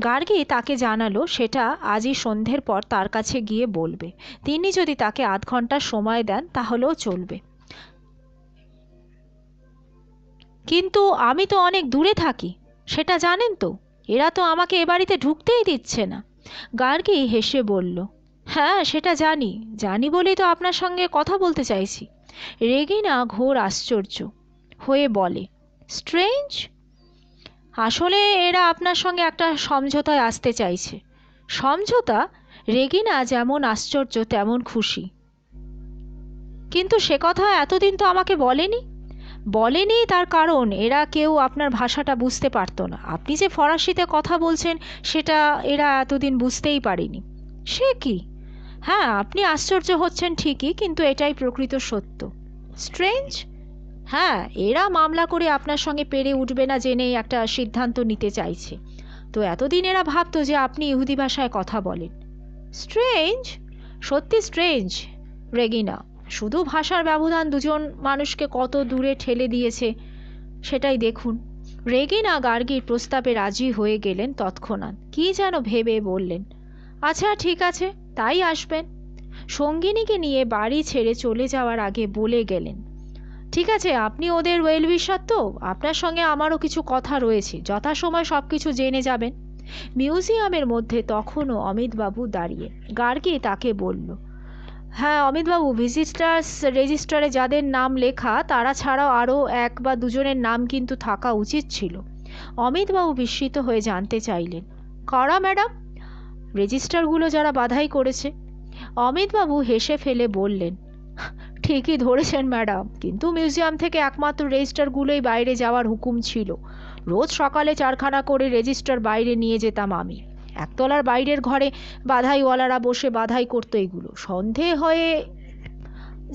গার্গী তাকে জানালো সেটা আজই সন্ধ্যের পর তার কাছে গিয়ে বলবে। তিনি যদি তাকে আধ ঘন্টা সময় দেন তাহলেও চলবে। কিন্তু আমি তো অনেক দূরে থাকি, সেটা জানেন তো। এরা তো আমাকে এ বাড়িতে ঢুকতেই দিচ্ছে না। গার্গী হেসে বলল, হ্যাঁ সেটা জানি, জানি বলেই তো আপনার সঙ্গে কথা বলতে চাইছি। রেগিনা ঘোর আশ্চর্য হয়ে বলে, স্ট্রেঞ্জ! আসলে এরা আপনার সঙ্গে একটা সমঝোতায় আসতে চাইছে। সমঝোতা? রেগিনা যেমন আশ্চর্য তেমন খুশি। কিন্তু সে কথা এতদিন তো আমাকে বলেনি। বলেনি তার কারণ এরা কেউ আপনার ভাষাটা বুঝতে পারতো না। আপনি যে ফরাসিতে কথা বলছেন সেটা এরা এতদিন বুঝতেই পারেনি। সে কি! হ্যাঁ, আপনি আশ্চর্য হচ্ছেন ঠিকই, কিন্তু এটাই প্রকৃত সত্য। স্ট্রেঞ্জ? হ্যাঁ, এরা মামলা করে আপনার সঙ্গে পেরে উঠবে না জেনেই একটা সিদ্ধান্ত নিতে চাইছে। তো এতদিন এরা ভাবতো যে আপনি ইহুদি ভাষায় কথা বলেন। স্ট্রেঞ্জ? সত্যি স্ট্রেঞ্জ রেগিনা। শুধু ভাষার ব্যবধান দুজন মানুষকে কত দূরে ঠেলে দিয়েছে সেটাই দেখুন। রেগিনা গার্গীর প্রস্তাবে রাজি হয়ে গেলেন তৎক্ষণাৎ। কি যেন ভেবে বললেন, আচ্ছা ঠিক আছে, তাই আসবেন। সঙ্গিনীকে নিয়ে বাড়ি ছেড়ে চলে যাওয়ার আগে বলে গেলেন, ঠিক আছে, আপনি ওদের ওয়েল উইশার তো, আপনার সঙ্গে আমারও কিছু কথা রয়েছে, যথাসময় সব কিছু জেনে যাবেন। মিউজিয়ামের মধ্যে তখনও অমিতবাবু দাঁড়িয়ে। গার্গী তাকে বলল, হ্যাঁ অমিতবাবু, ভিজিটার্স রেজিস্টারে যাদের নাম লেখা তারা ছাড়াও আরও এক বা দুজনের নাম কিন্তু থাকা উচিত ছিল। অমিতবাবু বিস্মিত হয়ে জানতে চাইলেন, কারা ম্যাডাম? রেজিস্টারগুলো যারা বাধাই করেছে। অমিতবাবু হেসে ফেলে বললেন, ঠিকই ধরেছেন ম্যাডাম, কিন্তু মিউজিয়াম থেকে একমাত্র রেজিস্টারগুলোই বাইরে যাওয়ার হুকুম ছিল। রোজ সকালে 4খানা করে রেজিস্টার বাইরে নিয়ে যেতাম আমি। একতলার বাইরের ঘরে বাধাইওয়ালারা বসে বাধাই করতো এগুলো। সন্ধে হয়ে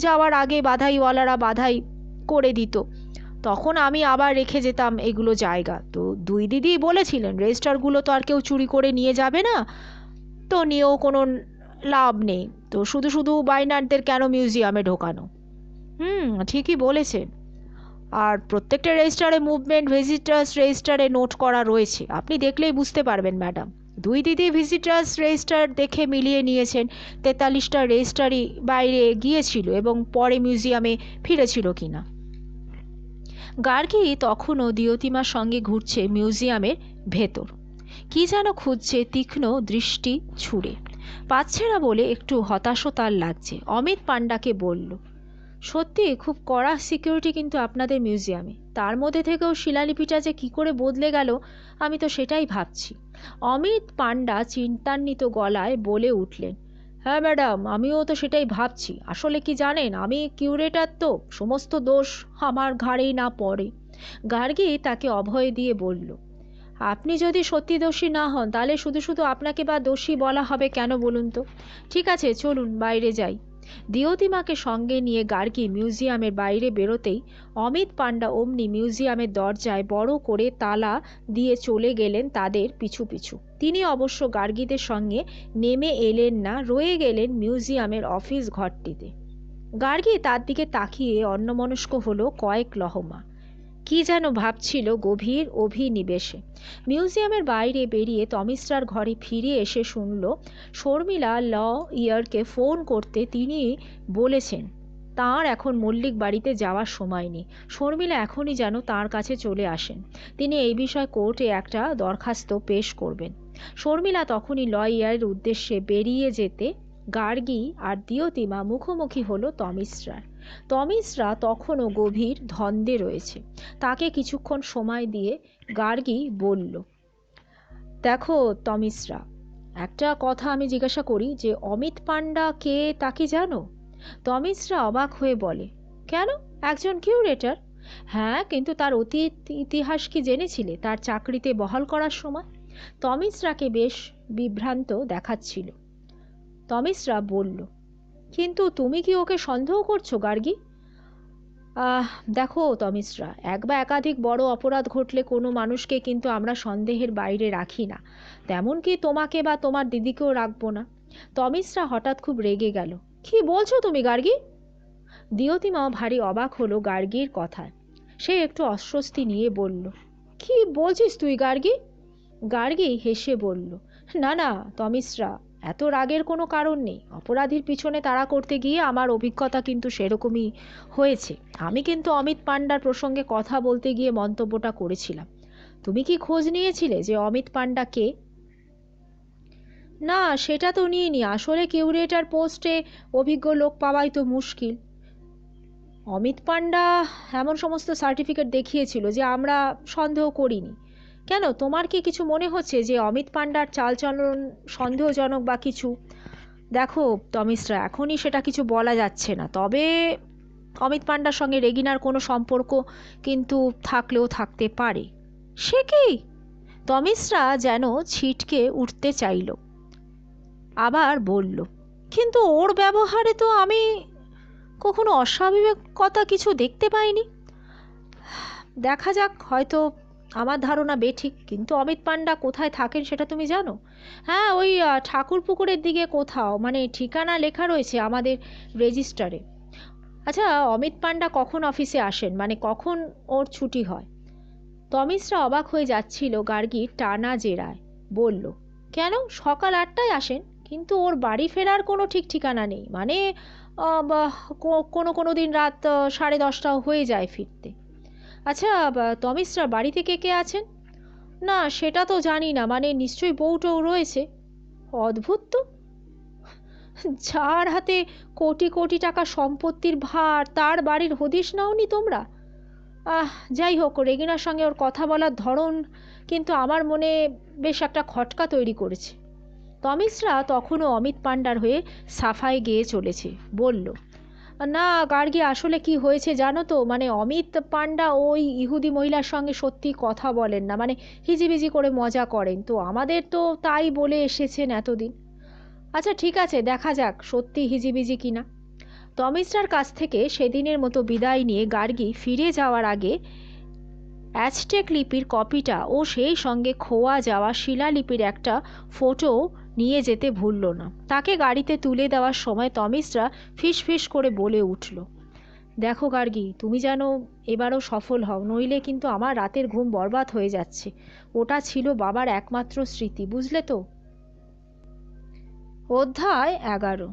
যাওয়ার আগে বাধাইওয়ালারা বাধাই করে দিত, তখন আমি আবার রেখে যেতাম এগুলো জায়গা। তো দুই দিদি বলেছিলেন রেজিস্টারগুলো তো আর কেউ চুরি করে নিয়ে যাবে না, তো নিয়েও কোনো লাভ নেই, তো শুধু শুধু বাইনারদের কেন মিউজিয়ামে ঢোকানো। ঠিকই বলেছেন। আর প্রত্যেকটা রেজিস্টারে মুভমেন্ট ভিজিটার্স রেজিস্টারে নোট করা রয়েছে, আপনি দেখলেই বুঝতে পারবেন ম্যাডাম। দুই দিদি ভিজিটার্স রেজিস্টার দেখে মিলিয়ে নিয়েছেন 43টা রেজিস্টারই বাইরে গিয়েছিল এবং পরে মিউজিয়ামে ফিরেছিল কিনা। গার্গী তখনও দিয়তিমার সঙ্গে ঘুরছে মিউজিয়ামের ভেতর, কি যেন খুঁজছে তীক্ষ্ণ দৃষ্টি ছুড়ে। পাচ্ছে না বলে একটু হতাশও তার লাগছে। অমিত পাণ্ডাকে বলল, সত্যি খুব কড়া সিকিউরিটি কিন্তু আপনাদের মিউজিয়ামে। তার মধ্যে থেকেও শিলালিপিটা যে কি করে বদলে গেল আমি তো সেটাই ভাবছি। অমিত পাণ্ডা চিন্তান্বিত গলায় বলে উঠলেন, হ্যাঁ ম্যাডাম, আমিও তো সেটাই ভাবছি। আসলে কি জানেন, আমি কিউরেটার, তো সমস্ত দোষ আমার ঘাড়েই না পড়ে। গার্গী তাকে অভয় দিয়ে বলল, আপনি যদি সত্যি দোষী না হন তাহলে শুধু শুধু আপনাকে বা দোষী বলা হবে কেন বলুন তো। ঠিক আছে, চলুন বাইরে যাই। দিয়তিমাকে সঙ্গে নিয়ে গার্গী মিউজিয়ামের বাইরে বেরোতেই অমিত পাণ্ডা অমনি মিউজিয়ামের দরজায় বড় করে তালা দিয়ে চলে গেলেন তাদের পিছু পিছু। তিনি অবশ্য গার্গীদের সঙ্গে নেমে এলেন না, রয়ে গেলেন মিউজিয়ামের অফিস ঘরটিতে। গার্গী তার দিকে তাকিয়ে অন্যমনস্ক হলো কয়েক লহমা। কি যেন ভাবছিল গভীর অভিনিবেশে। মিউজিয়ামের বাইরে বেরিয়ে তমিশ্রার ঘরে ফিরে এসে শুনল শর্মিলা ইয়ারকে ফোন করতে তিনি বলেছেন তাঁর এখন মল্লিক বাড়িতে যাওয়ার সময় নেই। শর্মিলা এখনই যেন তাঁর কাছে চলে আসেন। তিনি এই বিষয়ে কোর্টে একটা দরখাস্ত পেশ করবেন। শর্মিলা তখনই ইয়ারের উদ্দেশ্যে বেরিয়ে যেতে গার্গী আর দিয়তিমা মুখোমুখি হলো তমিশ্রার। তমিশ্রা তখনও গভীর ধন্দে রয়েছে। তাকে কিছুক্ষণ সময় দিয়ে গার্গী বলল, দেখো তমিশ্রা, একটা কথা আমি জিজ্ঞাসা করি যে অমিত পাণ্ডা কে তা কি জানো? তমিশ্রা অবাক হয়ে বলে, কেন, একজন কিউরেটার। হ্যাঁ, কিন্তু তার অতীত ইতিহাস কি জেনেছিলে তার চাকরিতে বহাল করার সময়? তমিশ্রাকে বেশ বিভ্রান্ত দেখাচ্ছিল। তমিশ্রা বলল, কিন্তু তুমি কি ওকে সন্দেহ করছো গার্গী? দেখো তমিশ্রা, এক বা একাধিক বড় অপরাধ ঘটলে কোনো মানুষকে কিন্তু আমরা সন্দেহের বাইরে রাখি না, তেমন কি তোমাকে বা তোমার দিদিকেও রাখবো না। তমিশ্রা হঠাৎ খুব রেগে গেল। কি বলছো তুমি গার্গী? দিয়তিমাও ভারী অবাক হলো গার্গীর কথায়। সে একটু অস্বস্তি নিয়ে বলল, কি বলছিস তুই গার্গী? গার্গী হেসে বলল, না না তমিশ্রা, এত রাগের কোনো কারণ নেই। অপরাধীর পিছনে তাড়া করতে গিয়ে আমার অভিজ্ঞতা কিন্তু সেরকমই হয়েছে। আমি কিন্তু অমিত পান্ডার প্রসঙ্গে কথা বলতে গিয়ে মন্তব্যটা করেছিলাম। তুমি কি খোঁজ নিয়েছিলে যে অমিত পান্ডা কে? না, সেটা তো নিইনি। আসলে কিউরেটার পোস্টে অভিজ্ঞ লোক পাওয়াই তো মুশকিল। অমিত পান্ডা এমন সমস্ত সার্টিফিকেট দেখিয়েছিল যে আমরা সন্দেহ করিনি। কেন, তোমার কি কিছু মনে হচ্ছে যে অমিত পান্ডার চালচলন সন্দেহজনক বা কিছু? দেখো তমিশ্রা, এখনই সেটা কিছু বলা যাচ্ছে না। তবে অমিত পান্ডার সঙ্গে রেগিনার কোনো সম্পর্ক কিন্তু থাকলেও থাকতে পারে। সে কি? তমিশ্রা যেন ছিটকে উঠতে চাইল, আবার বলল, কিন্তু ওর ব্যবহারে তো আমি কখনো অস্বাভাবিকতা কিছু দেখতে পাইনি। দেখা যাক, হয়তো আমার ধারণা বেঠিক। কিন্তু অমিত পান্ডা কোথায় থাকেন সেটা তুমি জানো? হ্যাঁ, ওই ঠাকুর পুকুরের দিকে কোথাও, মানে ঠিকানা লেখা রয়েছে আমাদের রেজিস্টারে। আচ্ছা, অমিত পান্ডা কখন অফিসে আসেন, মানে কখন ওর ছুটি হয়? তমিশ্রা অবাক হয়ে যাচ্ছিল গার্গীর টানা জেরায়। বলল, কেন, সকাল 8টায় আসেন, কিন্তু ওর বাড়ি ফেরার কোনো ঠিক ঠিকানা নেই। মানে কোনো কোনো দিন রাত 10:30টাও হয়ে যায় ফিরতে। আচ্ছা, তমিশ্রা, বাড়িতে কে কে আছেন? না সেটা তো জানি না, মানে নিশ্চয়ই বউটও রয়েছে। অদ্ভুত তো, যার হাতে কোটি কোটি টাকা সম্পত্তির ভার, তার বাড়ির হদিশ নাওনি তোমরা? যাই হোক, রেগিনার সঙ্গে ওর কথা বলার ধরন কিন্তু আমার মনে বেশ একটা খটকা তৈরি করেছে। তমিশ্রা তখনও অমিত পান্ডার হয়ে সাফাই গেয়ে চলেছে। বলল, না গার্গী, আসলে কি হয়েছে জানো তো, মানে অমিত পান্ডা ওই ইহুদি মহিলার সঙ্গে সত্যি কথা বলেন না, মানে হিজিবিজি করে মজা করেন। তো আমাদের তো তাই বলে এসেছেন এতদিন। আচ্ছা ঠিক আছে, দেখা যাক সত্যি হিজিবিজি কিনা। তমিশ্রার কাছ থেকে সেদিনের মতো বিদায় নিয়ে গার্গী ফিরে যাওয়ার আগে অ্যাজটেক লিপির কপিটা ও সেই সঙ্গে খোয়া যাওয়া শিলালিপির একটা ফটো নিয়ে যেতে ভুলল না। তাকে গাড়িতে তুলে দেওয়ার সময় তমিশ্রা ফিস ফিস করে বলে উঠল, দেখো গার্গী, তুমি যেন এবারও সফল হও, নইলে কিন্তু আমার রাতের ঘুম বরবাদ হয়ে যাচ্ছে। ওটা ছিল বাবার একমাত্র স্মৃতি, বুঝলে তো? অধ্যায় 11।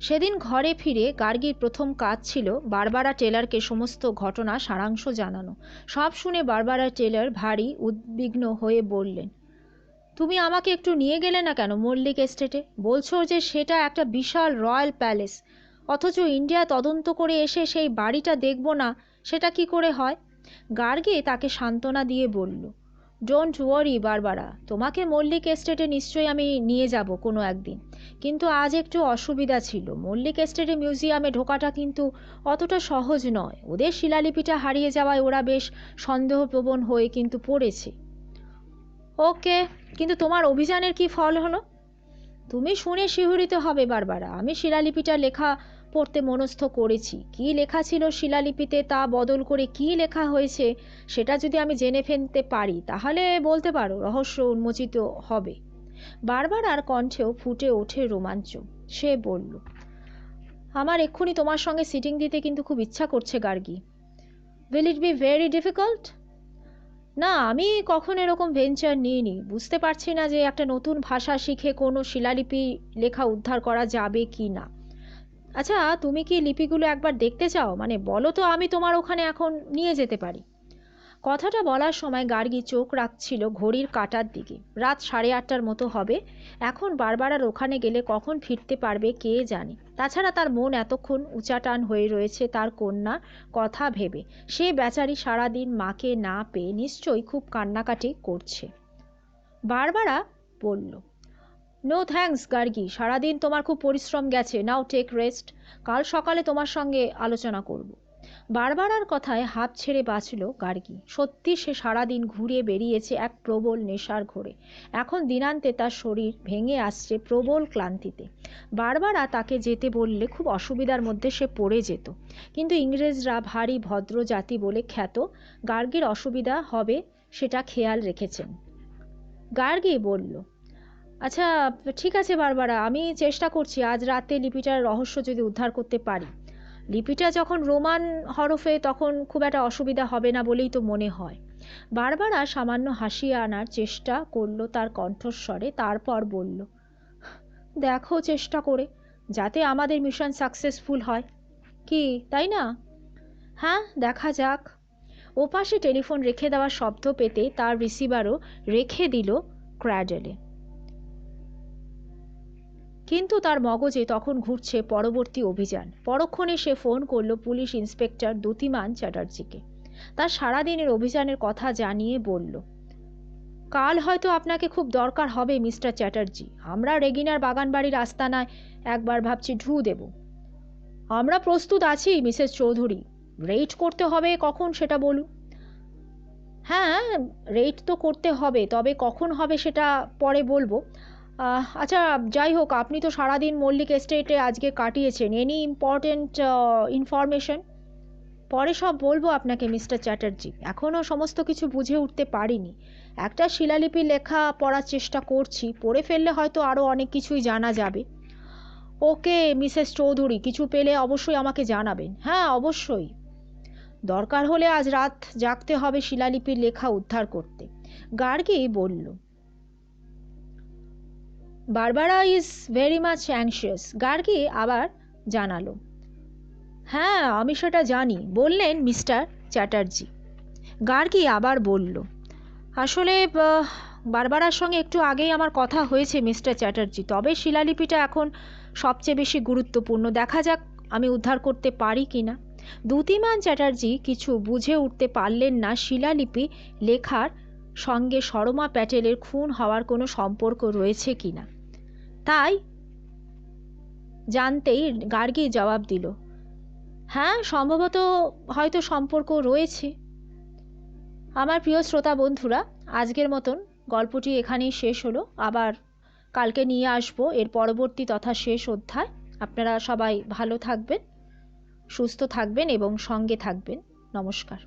সেদিন ঘরে ফিরে গার্গীর প্রথম কাজ ছিল বারবারা টেলরকে সমস্ত ঘটনা সারাংশ জানানো। সব শুনে বারবারা টেলর ভারী উদ্বিগ্ন হয়ে বললেন, তুমি আমাকে একটু নিয়ে গেলে না কেন মল্লিক এস্টেটে? বলছো যে সেটা একটা বিশাল রয়্যাল প্যালেস, অথচ ইন্ডিয়া তদন্ত করে এসে সেই বাড়িটা দেখব না, সেটা কি করে হয়? গার্গী তাকে সান্ত্বনা দিয়ে বলল, ডোন্ট ওয়ারি বারবারা, তোমাকে মল্লিক এস্টেটে নিশ্চয়ই আমি নিয়ে যাব কোনো একদিন। কিন্তু আজ একটু অসুবিধা ছিল। মল্লিক এস্টেটে মিউজিয়ামে ঢোকাটা কিন্তু অতটা সহজ নয়। ওদের শিলালিপিটা হারিয়ে যাওয়ায় ওরা বেশ সন্দেহপ্রবণ হয়ে কিন্তু পড়েছে। ওকে, কিন্তু তোমার অভিযানের কি ফল হলো? তুমি শুনে শিহরিত হবে বারবারা। আমি শিলালিপিটা লেখা পড়তে মনস্থ করেছি। কি লেখা ছিল শিলালিপিতে তা বদল করে কি লেখা হয়েছে সেটা যদি আমি জেনে ফেলতে পারি, তাহলে বলতে পারো রহস্য উন্মোচিত হবে। বারবারার কণ্ঠেও ফুটে ওঠে রোমাঞ্চ। সে বলল, আমার এক্ষুনি তোমার সঙ্গে সিটিং দিতে কিন্তু খুব ইচ্ছা করছে Gargi. Will it be very difficult? না, আমি কখনো এরকম ভেঞ্চার নিইনি। বুঝতে পারছি না যে একটা নতুন ভাষা শিখে কোনো শিলালিপি লেখা উদ্ধার করা যাবে কি না। আচ্ছা, তুমি কি লিপিগুলো একবার দেখতে চাও? মানে বলো তো, আমি তোমার ওখানে এখন নিয়ে যেতে পারি। কথাটা বলার সময় গার্গী চোখ রাখছিল ঘড়ির কাঁটার দিকে। রাত 8:30টার মতো হবে। এখন বারবারার ওখানে গেলে কখন ফিরতে পারবে কে জানে। তাছাড়া তার মন এতক্ষণ উচাটান হয়ে রয়েছে তার কন্যা কথা ভেবে। সে বেচারি সারাদিন মাকে না পেয়ে নিশ্চয়ই খুব কান্নাকাটি করছে। বারবারা বলল, নো থ্যাঙ্কস গার্গী, সারাদিন তোমার খুব পরিশ্রম গেছে, নাও টেক রেস্ট। কাল সকালে তোমার সঙ্গে আলোচনা করব। বারবারার কথায় হাঁপ ছেড়ে বাঁচল গার্গী। সত্যি সে সারাদিন ঘুরে বেরিয়েছে এক প্রবল নেশার ঘোরে। এখন দিনান্তে তার শরীর ভেঙে আসছে প্রবল ক্লান্তিতে। বারবারা তাকে যেতে বললে খুব অসুবিধার মধ্যে সে পড়ে যেত। কিন্তু ইংরেজরা ভারী ভদ্র জাতি বলে খ্যাত, গার্গীর অসুবিধা হবে সেটা খেয়াল রেখেছেন। গার্গী বলল, আচ্ছা ঠিক আছে বারবারা, আমি চেষ্টা করছি আজ রাতে লিপিটার রহস্য যদি উদ্ধার করতে পারি। লিপিটা যখন রোমান হরফে তখন খুব একটা অসুবিধা হবে না বলেই তো মনে হয়। বারবারা সামান্য হাসিয়ে আনার চেষ্টা করলো তার কণ্ঠস্বরে, তারপর বলল, দেখো চেষ্টা করে, যাতে আমাদের মিশন সাকসেসফুল হয়, কি তাই না? হ্যাঁ, দেখা যাক। ওপাশে টেলিফোন রেখে দেওয়ার শব্দ পেতে তার রিসিভারও রেখে দিল ক্র্যাডেলে। কিন্তু তার মগজে তখন ঘুরছে পরবর্তী অভিযান। পরক্ষণে সে ফোন করল পুলিশ ইন্সপেক্টর দ্যুতিমান চ্যাটার্জিকে। তার সারাদিনের অভিযানের কথা জানিয়ে বলল, কাল হয়তো আপনাকে খুব দরকার হবে মিস্টার চ্যাটার্জি। আমরা রেগিনার বাগানবাড়ির আস্তানায় একবার ভাবছি ঢু দেব। আমরা প্রস্তুত আছি মিসেস চৌধুরী। রেড করতে হবে কখন সেটা বলুন। হ্যাঁ, রেড তো করতে হবে, তবে কখন হবে সেটা পরে বলবো। আচ্ছা, যাই হোক, আপনি তো সারাদিন মল্লিক এস্টেটে আজকে কাটিয়েছেন। Any important information? পরে সব বলবো আপনাকে মিস্টার চ্যাটার্জি, এখনও সমস্ত কিছু বুঝে উঠতে পারিনি। একটা শিলালিপি লেখা পড়ার চেষ্টা করছি, পড়ে ফেললে হয়তো আরও অনেক কিছুই জানা যাবে। ওকে মিসেস চৌধুরী, কিছু পেলে অবশ্যই আমাকে জানাবেন। হ্যাঁ, অবশ্যই। দরকার হলে আজ রাত জাগতে হবে শিলালিপির লেখা উদ্ধার করতে, গার্গী বলল। Barbara is very much anxious, Gargi আবার জানালো। হ্যাঁ, আমি সেটা জানি, বললেন মিস্টার চ্যাটার্জি। গার্গী আবার বলল, আসলে বারবারার সঙ্গে একটু আগেই আমার কথা হয়েছে মিস্টার চ্যাটার্জি, তবে শিলালিপিটা এখন সবচেয়ে বেশি গুরুত্বপূর্ণ। দেখা যাক আমি উদ্ধার করতে পারি কি না। দ্যুতিমান চ্যাটার্জি কিছু বুঝে উঠতে পারলেন না শিলালিপি লেখার সঙ্গে সরমা প্যাটেলের খুন হওয়ার কোনো সম্পর্ক রয়েছে কি না। তাই জানতেই গার্গী জবাব দিল, হ্যাঁ, সম্ভবত হয়তো সম্পর্ক রয়েছে। আমার প্রিয় শ্রোতা বন্ধুরা, আজকের মতন গল্পটি এখানেই শেষ হলো। আবার কালকে নিয়ে আসবো এর পরবর্তী তথা শেষ অধ্যায়। আপনারা সবাই ভালো থাকবেন, সুস্থ থাকবেন এবং সঙ্গে থাকবেন। নমস্কার।